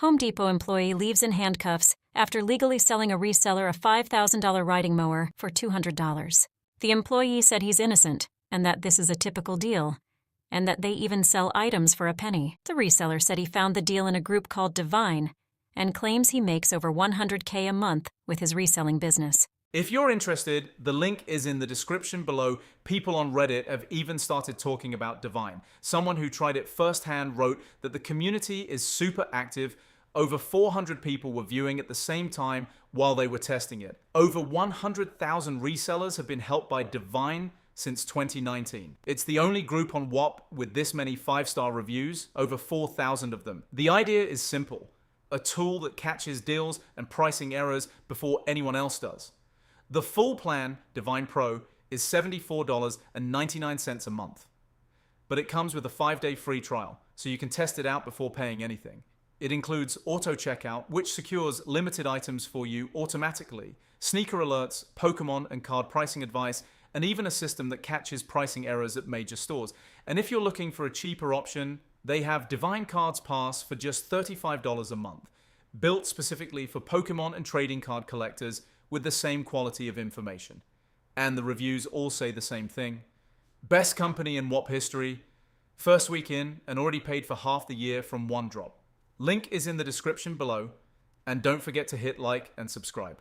Home Depot employee leaves in handcuffs after legally selling a reseller a $5,000 riding mower for $200. The employee said he's innocent and that this is a typical deal, and that they even sell items for a penny. The reseller said he found the deal in a group called Divine and claims he makes over $100K a month with his reselling business. If you're interested, the link is in the description below. People on Reddit have even started talking about Divine. Someone who tried it firsthand wrote that the community is super active. Over 400 people were viewing at the same time while they were testing it. Over 100,000 resellers have been helped by Divine since 2019. It's the only group on WAP with this many 5-star reviews, over 4,000 of them. The idea is simple: a tool that catches deals and pricing errors before anyone else does. The full plan, Divine Pro, is $74.99 a month. But it comes with a 5-day free trial, so you can test it out before paying anything. It includes auto checkout, which secures limited items for you automatically, sneaker alerts, Pokemon and card pricing advice, and even a system that catches pricing errors at major stores. And if you're looking for a cheaper option, they have Divine Cards Pass for just $35 a month, built specifically for Pokemon and trading card collectors with the same quality of information. And the reviews all say the same thing. Best company in WAP history, first week in, and already paid for half the year from one drop. Link is in the description below, and don't forget to hit like and subscribe.